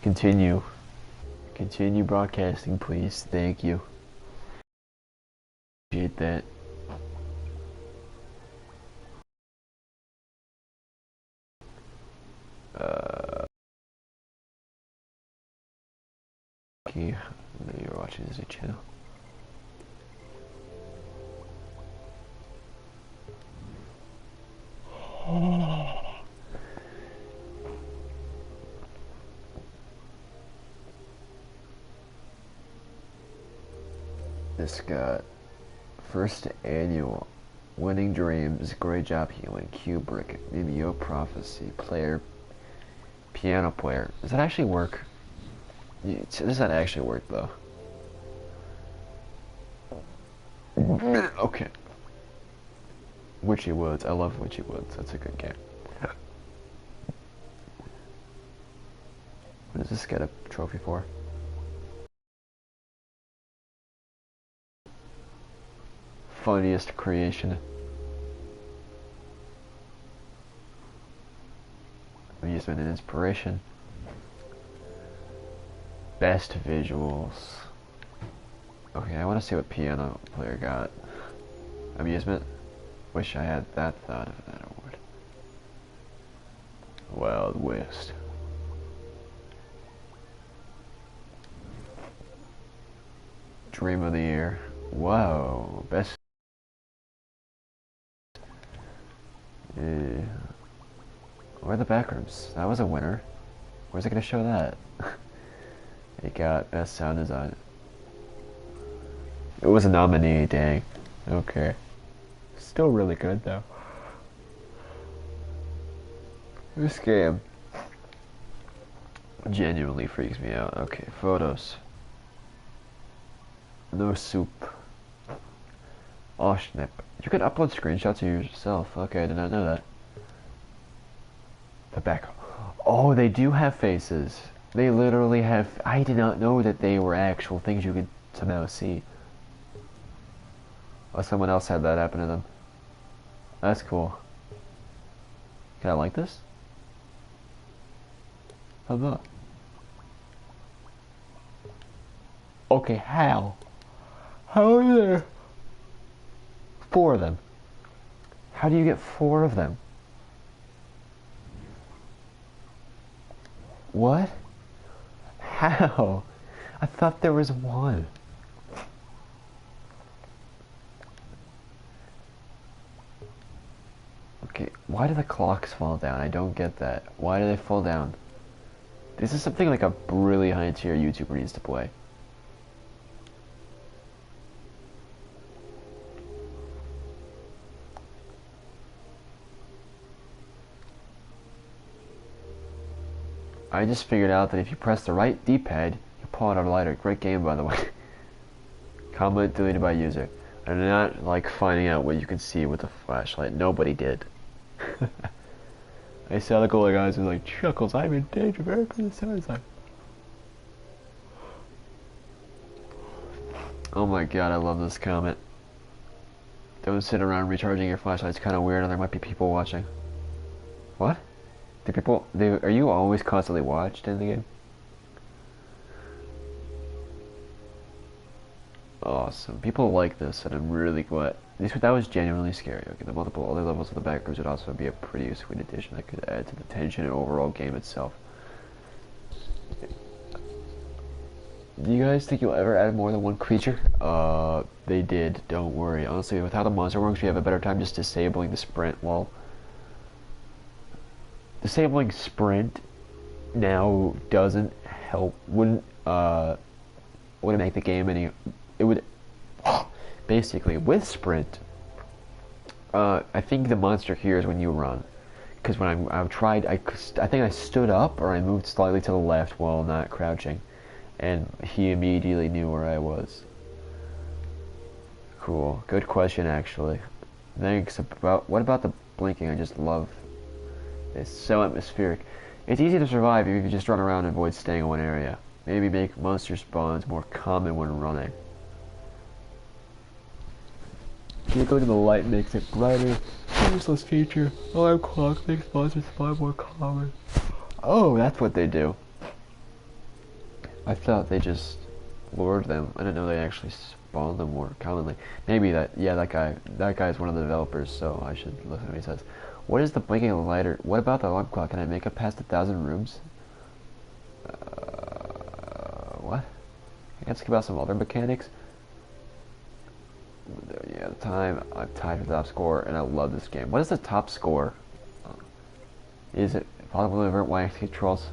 Continue. Continue broadcasting, please. Thank you. Appreciate that. Okay, you're watching this channel. This got first annual Winning Dreams, great job healing, Kubrick, Mimeo Prophecy, player, piano player. Does that actually work? Does that actually work though? Okay. Witchy Woods, I love Witchy Woods, that's a good game. What does this get a trophy for? Funniest creation. Amusement and inspiration. Best visuals. Okay, I want to see what piano player got. Amusement. Wish I had that thought of that award. Wild West. Dream of the year. Whoa. Best. Where are the Backrooms? That was a winner. Where's it gonna show that? It got best sound design. It was a nominee, dang. Okay. Still really good though. This game genuinely freaks me out. Okay, photos. No soup. Oh snap. You can upload screenshots of yourself. Okay, I did not know that. The back. Oh, they do have faces. They literally have. I did not know that they were actual things you could somehow see. Oh, someone else had that happen to them. That's cool. Can I like this? How about? Okay, how? How are there 4 of them? How do you get 4 of them? What? How? I thought there was 1. Okay, why do the clocks fall down? I don't get that. Why do they fall down? This is something like a really high tier YouTuber needs to play. I just figured out that if you press the right D-pad, you pull out a lighter. Great game, by the way. Comment deleted by user. I did not like finding out what you can see with the flashlight. Nobody did. I saw the cooler guys who were like, Chuckles, I'm in danger, very good sounds like. Oh my god, I love this comment. Don't sit around recharging your flashlight. It's kind of weird and there might be people watching. What? Are you always constantly watched in the game? Awesome. People like this, and I'm really glad. That was genuinely scary. Okay, the multiple other levels of the Backrooms would also be a pretty sweet addition that could add to the tension and overall game itself. Do you guys think you'll ever add more than 1 creature? They did. Don't worry. Honestly, with how the monster works, we have a better time just disabling the sprint while... Disabling sprint now doesn't help, wouldn't make the game any, it would, basically, with sprint, I think the monster hears when you run, because when I think I stood up, or I moved slightly to the left while not crouching, and he immediately knew where I was. Cool, good question actually. Thanks. What about the blinking? I just love. It's so atmospheric. It's easy to survive if you just run around and avoid staying in one area. Maybe make monster spawns more common when running. Giggling in the light makes it brighter. Useless feature. Alarm clock makes monsters spawn more common. Oh, that's what they do. I thought they just lured them. I didn't know they actually spawned them more commonly. Maybe that, yeah, that guy is one of the developers, so I should listen to what he says. What is the blinking of the lighter? What about the alarm clock? Can I make it past 1,000 rooms? What? I can ask about some other mechanics. Yeah, the time I'm tied for the top score, and I love this game. What is the top score? Is it possible to avert Y controls?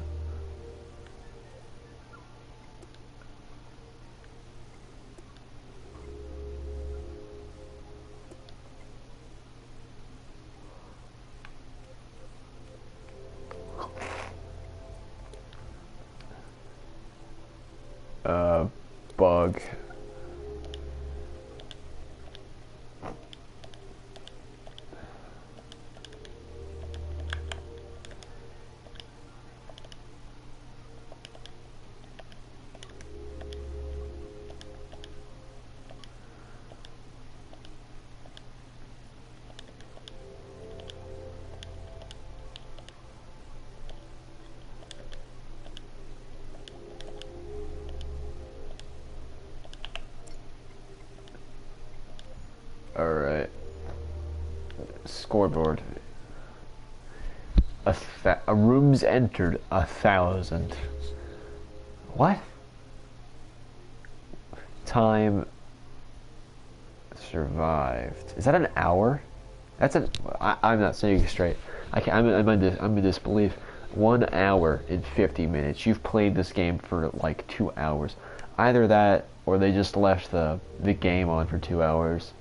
Bug. Alright. Scoreboard. A rooms entered 1,000. What? Time survived. Is that an hour? That's an. I'm not saying it straight. I'm in disbelief. 1 hour and 50 minutes. You've played this game for like 2 hours. Either that, or they just left the game on for 2 hours.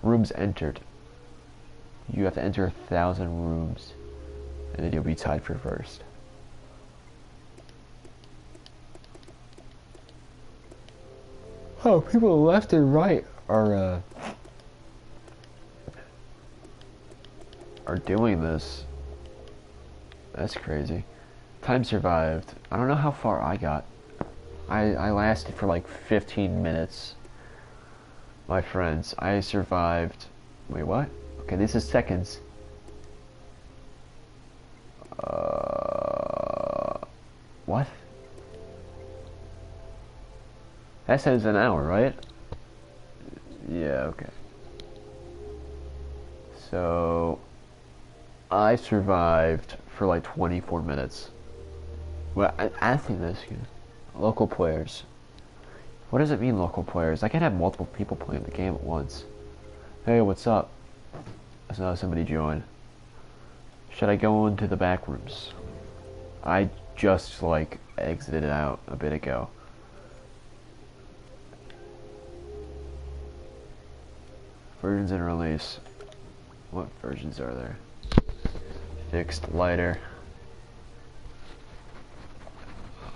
Rooms entered. You have to enter 1,000 rooms, and then you'll be tied for first. Oh, people left and right are doing this. That's crazy. Time survived. I don't know how far I got. I lasted for like 15 minutes. My friends, I survived. Wait, what? Okay, this is seconds. What? That says an hour, right? Yeah, okay. So, I survived for like 24 minutes. Well, I think this good. Local players. What does it mean, local players? I can't have multiple people playing the game at once. Hey, what's up? I saw somebody join. Should I go into the back rooms? I just, like, exited out a bit ago. Versions in release. What versions are there? Fixed lighter.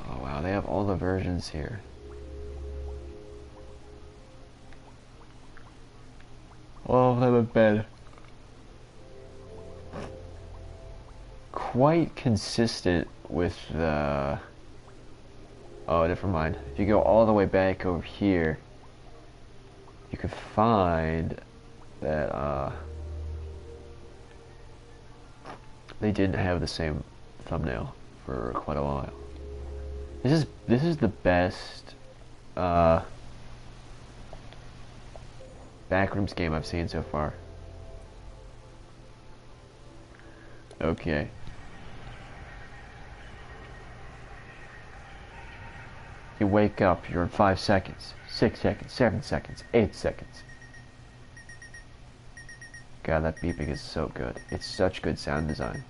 Oh, wow, they have all the versions here. All of them have been quite consistent with the... Oh, never mind. If you go all the way back over here, you could find that they didn't have the same thumbnail for quite a while. This is the best Backrooms game I've seen so far. Okay. You wake up, you're in 5 seconds, 6 seconds, 7 seconds, 8 seconds. God, that beeping is so good. It's such good sound design.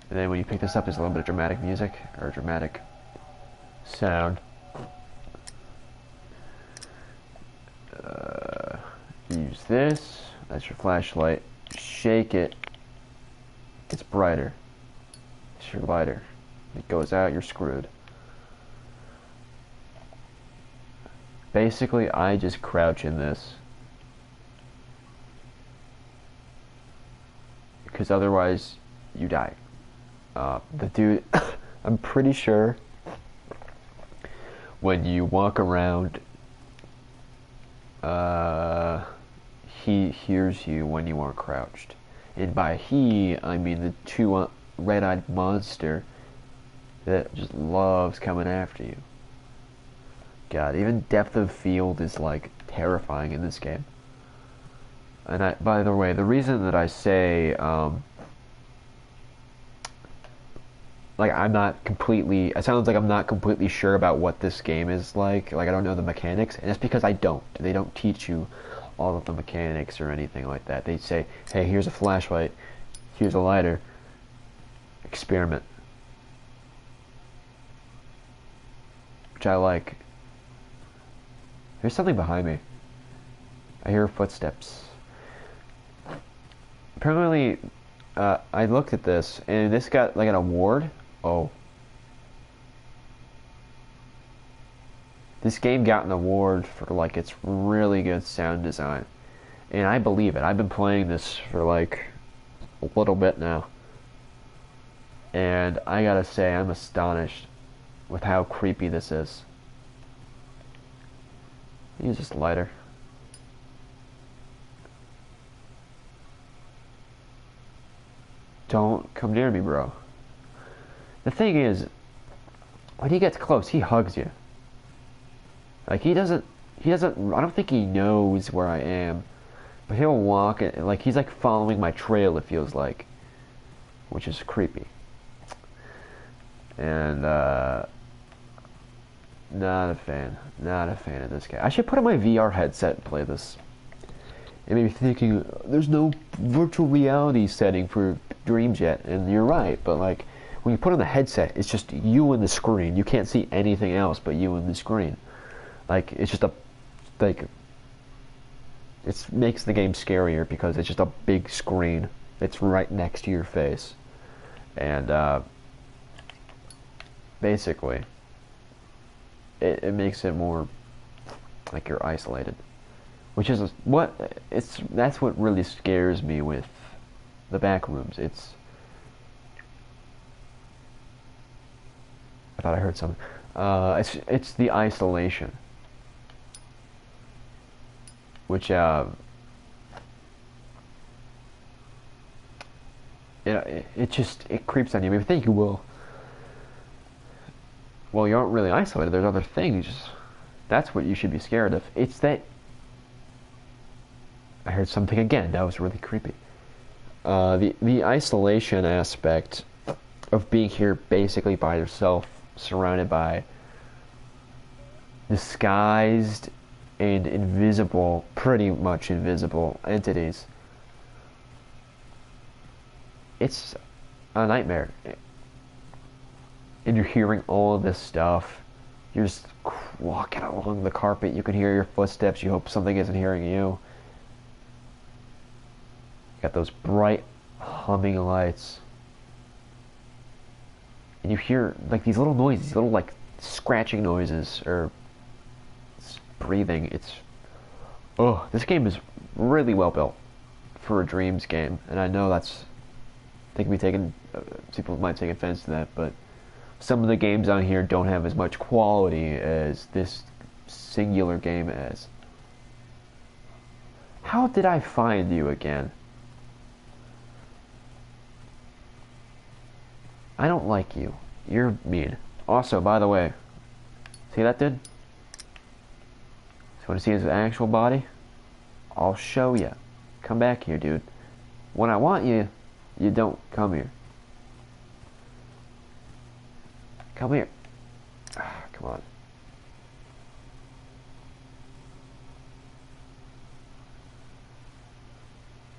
And then when you pick this up, there's a little bit of dramatic music, or dramatic sound. Use this, that's your flashlight. Shake it, it's brighter. It's your lighter. It goes out, you're screwed. Basically, I just crouch in this. Because otherwise, you die. The dude, I'm pretty sure when you walk around, he hears you when you are crouched. And by he, I mean the two red-eyed monster that just loves coming after you. God, even depth of field is like terrifying in this game. And by the way, the reason that I say like I'm not completely, it sounds like I'm not completely sure about what this game is like I don't know the mechanics, and it's because they don't teach you all of the mechanics or anything like that. They say, hey, here's a flashlight, here's a lighter, experiment. Which I like. There's something behind me. I hear footsteps. Apparently, I looked at this, and this got like an award. Oh. This game got an award for like its really good sound design. And I believe it. I've been playing this for like a little bit now. And I gotta say, I'm astonished with how creepy this is. Use this lighter. Don't come near me, bro. The thing is, when he gets close, he hugs you. Like, he doesn't, I don't think he knows where I am. But he'll walk, and like, he's like following my trail, it feels like. Which is creepy. And, not a fan of this guy. I should put on my VR headset and play this. It made me thinking, there's no virtual reality setting for Dreams yet, and you're right, but like, when you put on the headset, it's just you and the screen. You can't see anything else but you and the screen. Like, it's just it makes the game scarier because it's just a big screen. It's right next to your face. And, basically, it makes it more like you're isolated. Which is that's what really scares me with the Backrooms. I thought I heard something. It's the isolation, which it creeps on you. Maybe think you will. Well, you aren't really isolated. There's other things. That's what you should be scared of. It's that. I heard something again. That was really creepy. The isolation aspect of being here basically by yourself, surrounded by disguised and invisible, pretty much invisible entities. It's a nightmare. And you're hearing all of this stuff. You're just walking along the carpet. You can hear your footsteps. You hope something isn't hearing you. Got those bright humming lights. And you hear like these little noises, little like scratching noises or breathing. This game is really well built for a Dreams game, and I know people might take offense to that, but some of the games on here don't have as much quality as this singular game has. How did I find you again? I don't like you. You're mean. Also, by the way, see that dude? So want to see his actual body? I'll show you. Come back here, dude. When I want you, you don't come here. Come here. Come on.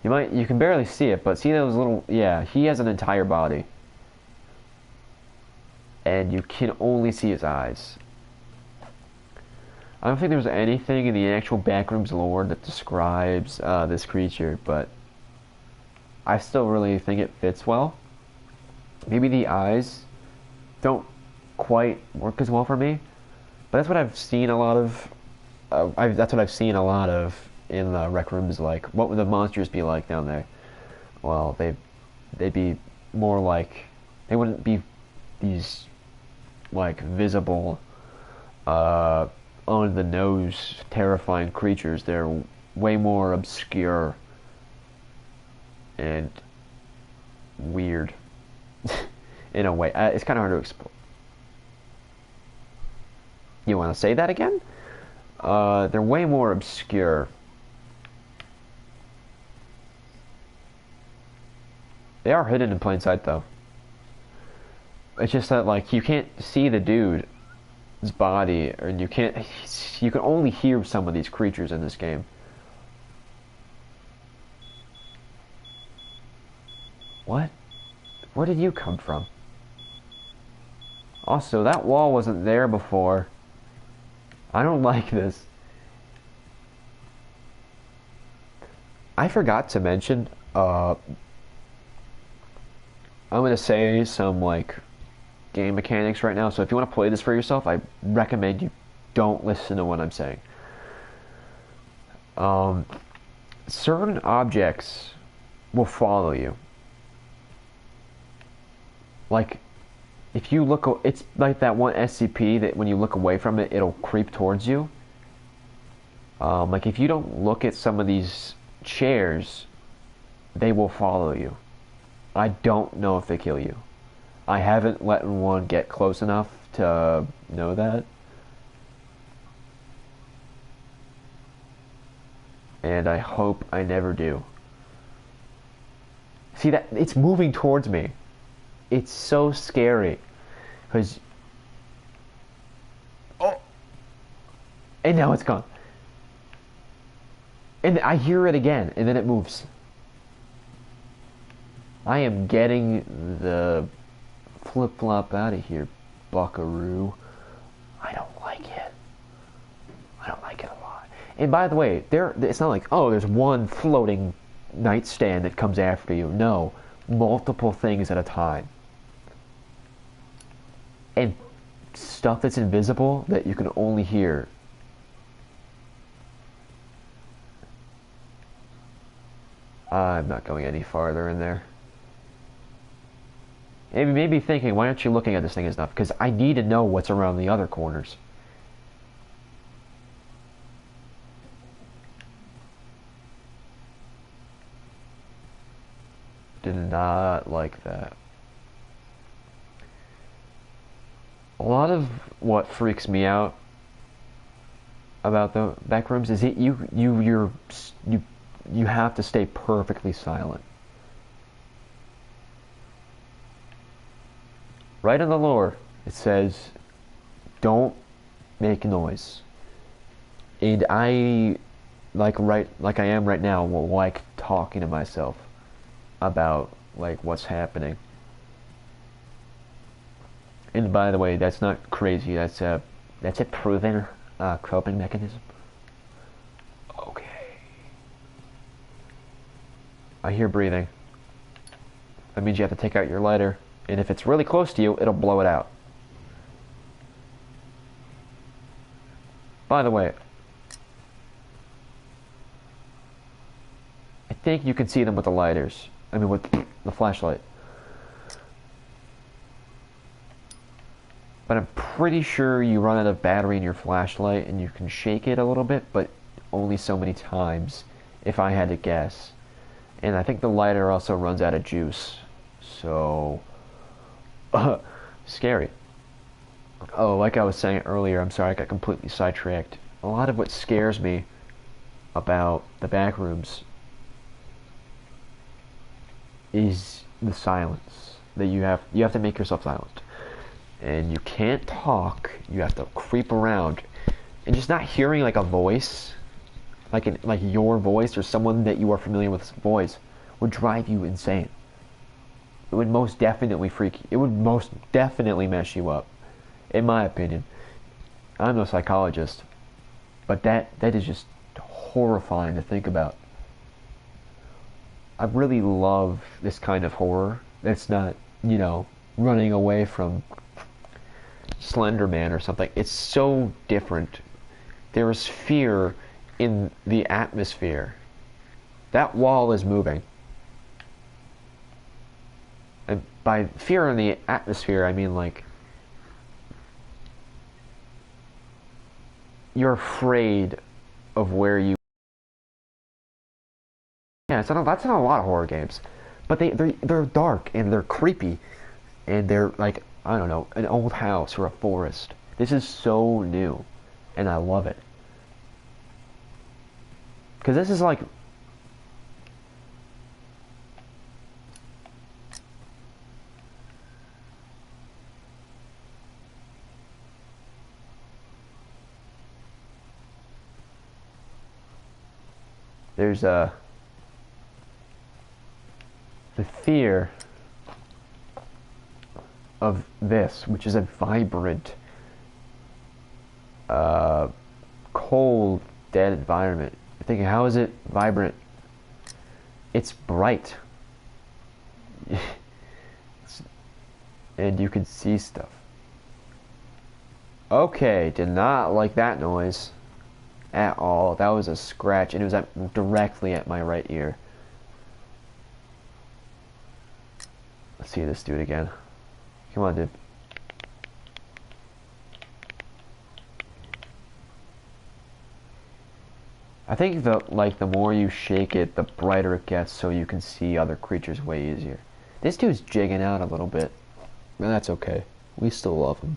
You can barely see it, but see those little, yeah, he has an entire body. And you can only see his eyes. I don't think there's anything in the actual Backrooms lore that describes this creature, but I still really think it fits well. Maybe the eyes don't quite work as well for me, but that's what I've seen a lot of. That's what I've seen a lot of in the Rec Rooms. Like, what would the monsters be like down there? Well, they'd be more like, they wouldn't be these like visible, on the nose, terrifying creatures. They're way more obscure and weird. in a way. It's kind of hard to explain. You want to say that again? They're way more obscure. They are hidden in plain sight, though. It's just that, like, you can't see the dude's body, or you can't. You can only hear some of these creatures in this game. What? Where did you come from? Also, that wall wasn't there before. I don't like this. I forgot to mention, I'm gonna say some, like, game mechanics right now, so if you want to play this for yourself, I recommend you don't listen to what I'm saying. Certain objects will follow you. Like, if you look, it's like that one SCP that when you look away from it, it'll creep towards you. Like, if you don't look at some of these chairs, they will follow you. I don't know if they kill you. I haven't let one get close enough to know that. And I hope I never do. See, that it's moving towards me. It's so scary. Because... Oh! And now it's gone. And I hear it again, and then it moves. I am getting the flip-flop out of here, buckaroo. I don't like it. I don't like it a lot. And by the way, it's not like, oh, there's one floating nightstand that comes after you. No, multiple things at a time. And stuff that's invisible that you can only hear. I'm not going any farther in there. Maybe thinking, why aren't you looking at this thing enough? Because I need to know what's around the other corners. Did not like that. A lot of what freaks me out about the Backrooms is you have to stay perfectly silent. Right in the lore, it says, don't make noise. And I, like I am right now, will like talking to myself about, like, what's happening. And by the way, that's not crazy. That's a proven coping mechanism. Okay. I hear breathing. That means you have to take out your lighter. And if it's really close to you, it'll blow it out. By the way, I think you can see them with the lighters. I mean, with the flashlight. But I'm pretty sure you run out of battery in your flashlight and you can shake it a little bit, but only so many times, if I had to guess. And I think the lighter also runs out of juice. So... scary. Oh, like I was saying earlier, I'm sorry I got completely sidetracked. A lot of what scares me about the Backrooms is the silence. That you have to make yourself silent. And you can't talk, you have to creep around. And just not hearing like a voice, like your voice or someone that you are familiar with voice, would drive you insane. It would most definitely it would most definitely mess you up, in my opinion. I'm no psychologist, but that is just horrifying to think about. I really love this kind of horror that's not, running away from Slender Man or something. It's so different. There is fear in the atmosphere. That wall is moving. And by fear in the atmosphere, I mean, like, you're afraid of where you... Yeah, that's in a lot of horror games. But they're dark and they're creepy. and they're like, I don't know, an old house or a forest. This is so new, and I love it. Because this is like... There's the fear of this, which is a vibrant, cold, dead environment. You're thinking, how is it vibrant? It's bright. And you can see stuff. Okay, did not like that noise at all. That was a scratch, and it was directly at my right ear. Let's see this dude again. Come on, dude. I think the more you shake it, the brighter it gets, so you can see other creatures way easier. This dude's jigging out a little bit, but that's okay. We still love him.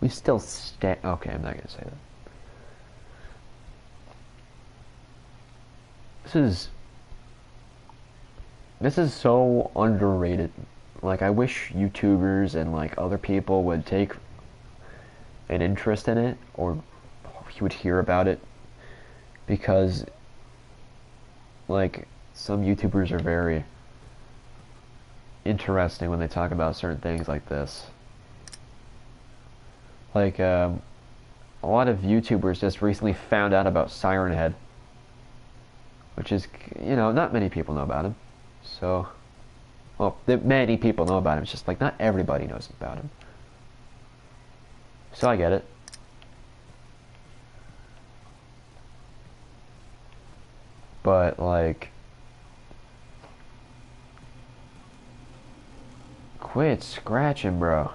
We still okay, I'm not gonna say that. This is so underrated. Like, I wish YouTubers and like other people would take an interest in it, or you would hear about it, because like some YouTubers are very interesting when they talk about certain things like this. Like a lot of YouTubers just recently found out about Siren Head, which is, you know, not many people know about him. So, well, many people know about him. It's just like not everybody knows about him. So I get it. But like, quit scratching, bro.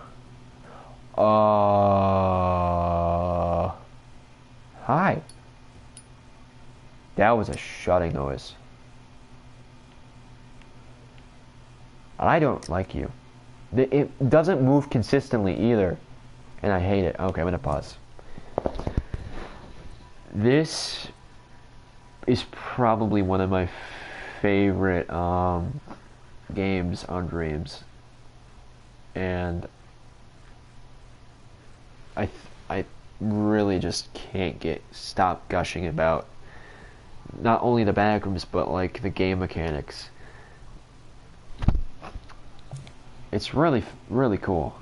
Hi. That was a shutting noise. I don't like you. It doesn't move consistently either, and I hate it. Okay, I'm gonna pause. This is probably one of my favorite games on Dreams, and I really just can't stop gushing about not only the Backrooms, but like the game mechanics. It's really, really cool.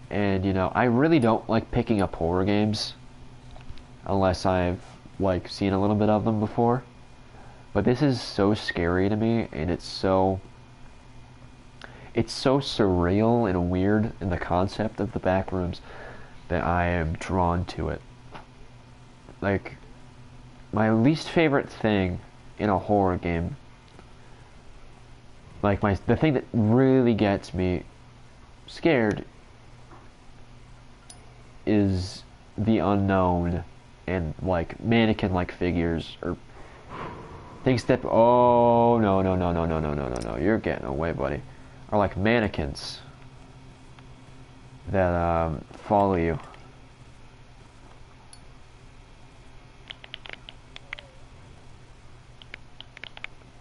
And, you know, I really don't like picking up horror games unless I've like seen a little bit of them before. But this is so scary to me, and it's so surreal and weird in the concept of the Backrooms that I am drawn to it. Like, my least favorite thing in a horror game, like the thing that really gets me scared, is the unknown and like mannequin-like figures or things that, oh no, you're getting away, buddy, or like mannequins that follow you.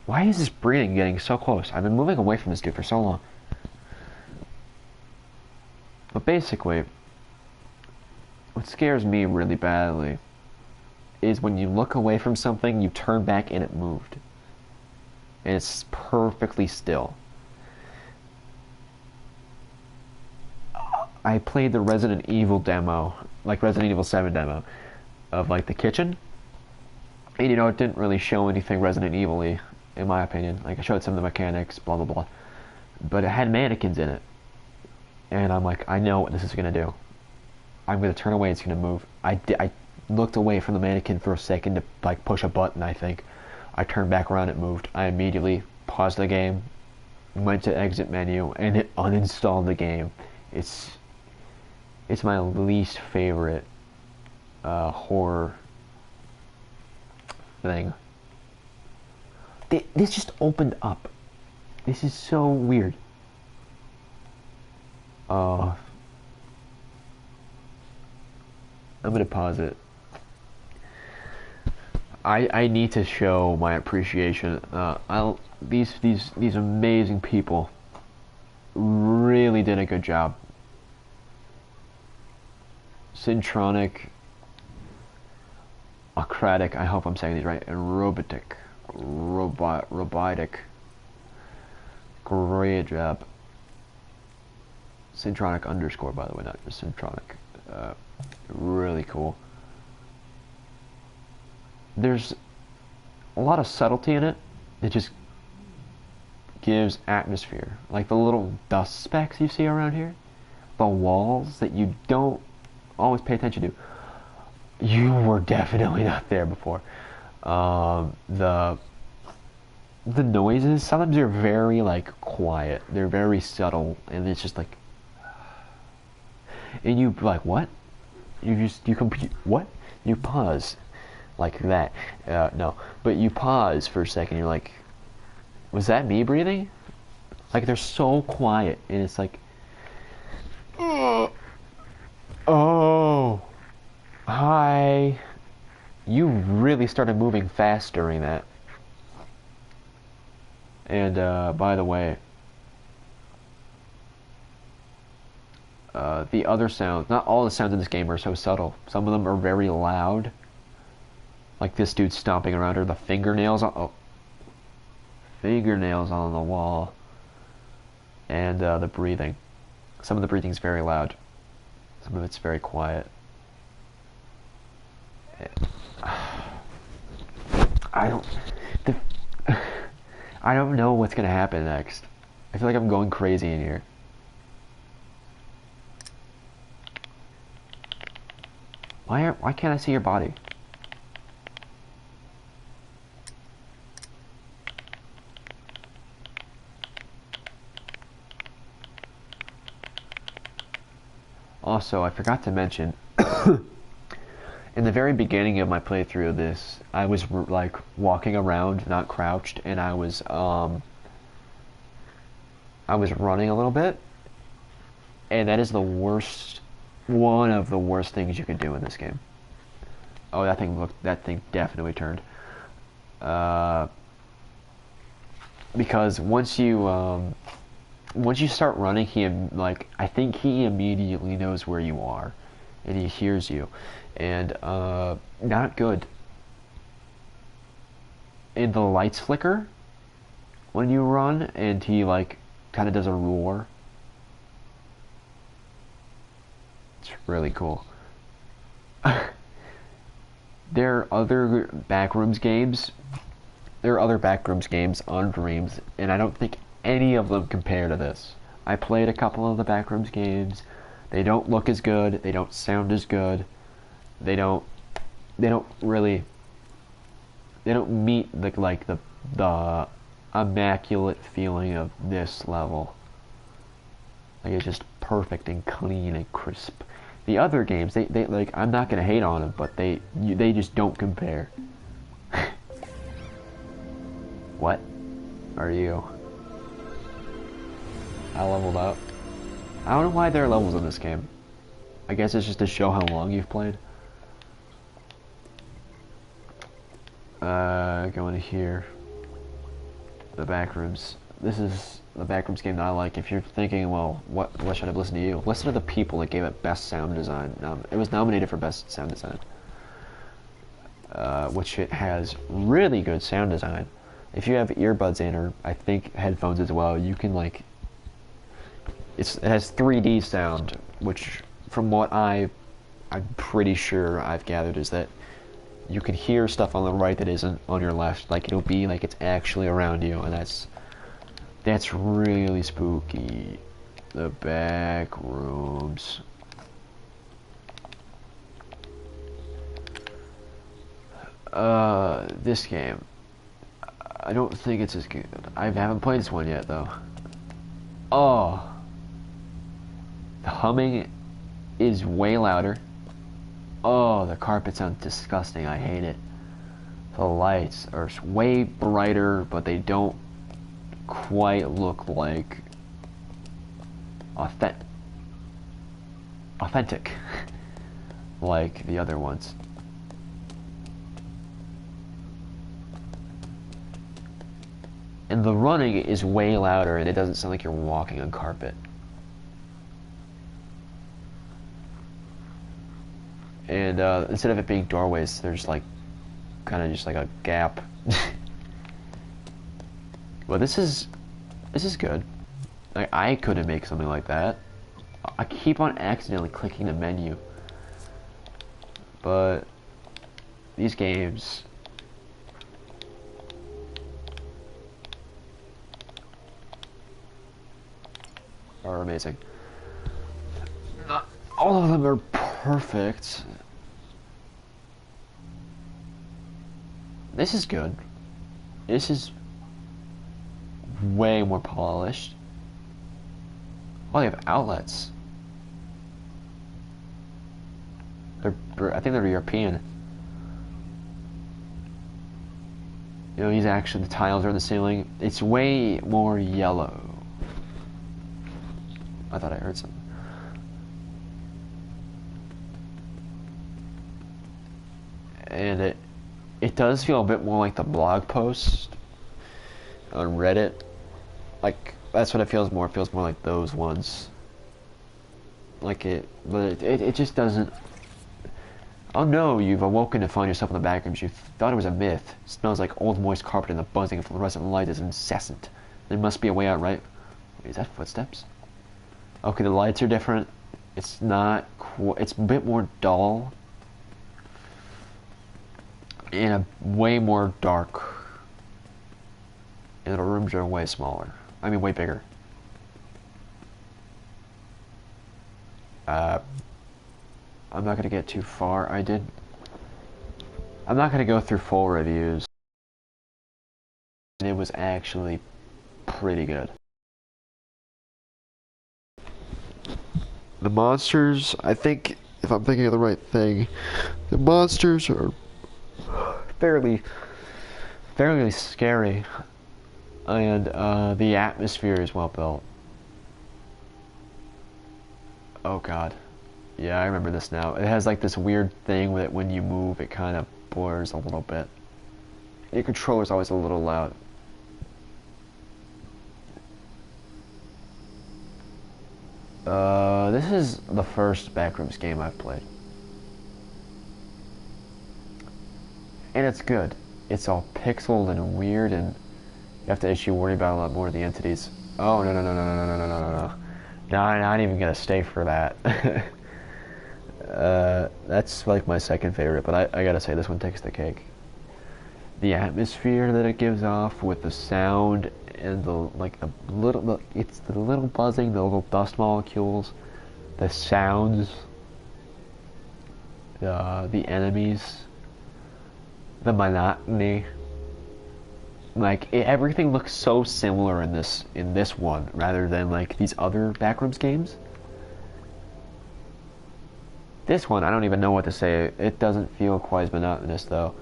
Why is this breeding getting so close? I've been moving away from this dude for so long. But basically, what scares me really badly is when you look away from something, you turn back and it moved. And it's perfectly still. I played the Resident Evil demo, like Resident Evil 7 demo, of like the kitchen. And you know, it didn't really show anything Resident Evil-y, in my opinion. Like, it showed some of the mechanics, blah blah blah. But it had mannequins in it. And I'm like, I know what this is going to do. I'm going to turn away, it's going to move. I looked away from the mannequin for a second to like push a button, I think. I turned back around, it moved. I immediately paused the game, went to exit menu, and it uninstalled the game. It's my least favorite horror thing. This just opened up. This is so weird. Uh, I'm gonna pause it. I need to show my appreciation. These amazing people really did a good job. Syntronic, Acratic, I hope I'm saying these right, and Robotic. Great job. Syntronic underscore, by the way, not just Syntronic. Really cool. There's a lot of subtlety in it. It just gives atmosphere. Like the little dust specks you see around here, the walls that you don't always pay attention to. You were definitely not there before. The noises, sometimes they're very like quiet. They're very subtle, and it's just like, and you like what? You compute what? You pause like that. No, but you pause for a second. You're like, was that me breathing? Like they're so quiet, and it's like, oh, hi. You really started moving fast during that. And by the way, the other sounds, not all the sounds in this game are so subtle. Some of them are very loud. Like this dude stomping around her, the fingernails on, fingernails on the wall. And the breathing. Some of the breathing's very loud. Some of it's very quiet. I don't know what's gonna happen next. I feel like I'm going crazy in here. Why can't I see your body? Also, I forgot to mention, in the very beginning of my playthrough of this, I was like walking around, not crouched, and I was running a little bit, and that is the worst, one of the worst things you can do in this game. Oh, that thing definitely turned. Because once you start running, I think he immediately knows where you are, and he hears you, and not good. And the lights flicker when you run, and he like kind of does a roar. It's really cool. There are other Backrooms games. There are other Backrooms games on Dreams, and I don't think any of them compare to this. I played a couple of the Backrooms games. They don't look as good. They don't sound as good. They don't really. They don't meet the immaculate feeling of this level. Like it's just perfect and clean and crisp. The other games, they like, I'm not gonna hate on them, but they just don't compare. What are you? I leveled up. I don't know why there are levels in this game. I guess it's just to show how long you've played. Going to here. The Backrooms. This is the Backrooms game that I like. If you're thinking, well, what should I listen to you? Listen to the people that gave it Best Sound Design. It was nominated for Best Sound Design. Which it has really good sound design. If you have earbuds in, or I think headphones as well, you can like... It has 3D sound, which from what I'm pretty sure I've gathered is that you can hear stuff on the right that isn't on your left. Like it'll be like it's actually around you, and that's really spooky. The Backrooms. This game, I don't think it's as good. I haven't played this one yet though. Oh. The humming is way louder. Oh, the carpet sounds disgusting. I hate it. The lights are way brighter, but they don't quite look like authentic. authentic like the other ones. And the running is way louder, and it doesn't sound like you're walking on carpet. And instead of it being doorways, there's like kind of just like a gap. Well, this is good. Like, I couldn't make something like that. I keep on accidentally clicking the menu. But these games are amazing. Not all of them are perfect. This is good. This is way more polished. Oh, they have outlets. I think they're European. You know, these actually, the tiles are in the ceiling. It's way more yellow. I thought I heard something. And it does feel a bit more like the blog post on Reddit. Like, that's what it feels more. It feels more like those ones. Like but it just doesn't. Oh no, you've awoken to find yourself in the backrooms. You thought it was a myth. It smells like old moist carpet, and the buzzing of fluorescent light is incessant. There must be a way out, right? Wait, is that footsteps? Okay, the lights are different. It's not it's a bit more dull. And way more dark. And the rooms are way smaller. I mean, way bigger. I'm not going to get too far. I'm not going to go through full reviews. And it was actually pretty good. The monsters, I think, if I'm thinking of the right thing, the monsters are fairly scary. And the atmosphere is well built. Oh god. Yeah, I remember this now. It has like this weird thing that when you move, it kind of blurs a little bit. Your controller's always a little loud. This is the first Backrooms game I've played. And it's good. It's all pixeled and weird, and you have to actually worry about a lot more of the entities. Oh, no. No, I'm not even gonna stay for that. That's like my second favorite, but I gotta say this one takes the cake. The atmosphere that it gives off with the sound and the little buzzing, the little dust molecules, the sounds, the enemies, the monotony. Like everything looks so similar in this one rather than like these other Backrooms games. This one, I don't even know what to say. It doesn't feel quite as monotonous though.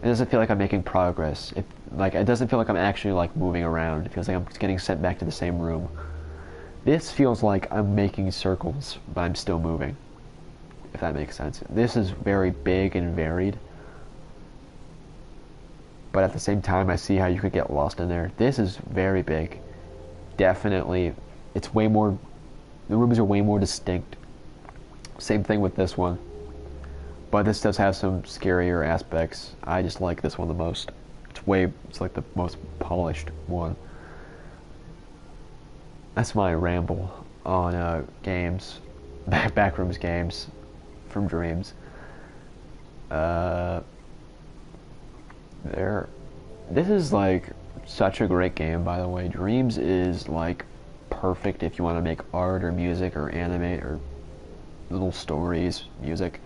It doesn't feel like I'm making progress. It doesn't feel like I'm actually like moving around. It feels like I'm getting sent back to the same room. This feels like I'm making circles, but I'm still moving. If that makes sense. This is very big and varied. But at the same time, I see how you could get lost in there. This is very big. Definitely, it's way more, the rooms are way more distinct. Same thing with this one. But this does have some scarier aspects. I just like this one the most. It's like the most polished one. That's my ramble on games. Backrooms games from Dreams. This is like such a great game, by the way. Dreams is like perfect if you want to make art or music or animate or little stories, music,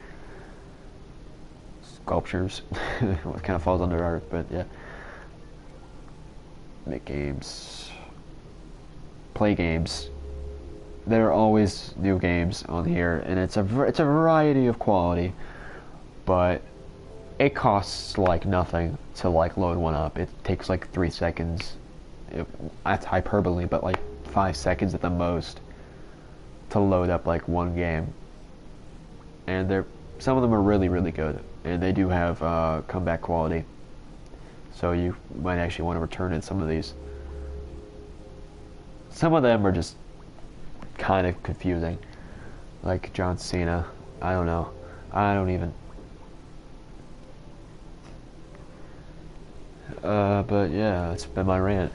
sculptures. It kind of falls under art, but yeah. Make games, play games. There are always new games on here, and it's a variety of quality, but it costs like nothing to like load one up. It takes like 3 seconds. That's hyperbole, but like 5 seconds at the most. to load up like one game, and some of them are really really good, and they do have comeback quality. So you might actually want to return in some of these. Some of them are just kind of confusing, like John Cena. I don't know. I don't even. But yeah, it's been my rant.